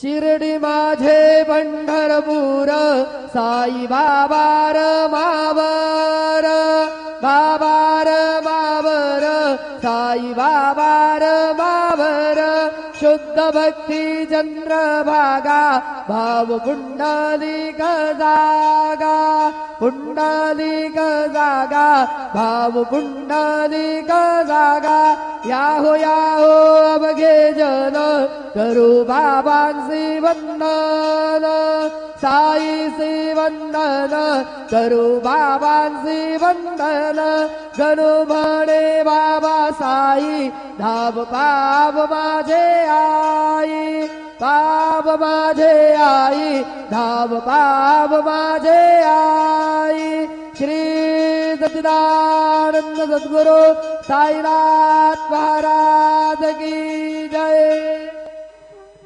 शिर्डी माझे पंढरपूर साई बाबा मावर बाबार मावर साई बाबार मावर शुद्ध भक्ती चंद्रभागा भाव पुंडलिक जागा पुंडलिक जागा भाव पुंडलिक जागा याहो याहो अवघे जन करू बाबांसी वंदन साईसी वंदन करू बाबांसी वंदन गणू म्हणे बाबा साई धाव पाव माझे आई पाव माझे आई धाव पाव माझे आई श्री सच्चिदानंद सद्गुरु साईनाथ महाराज की जय।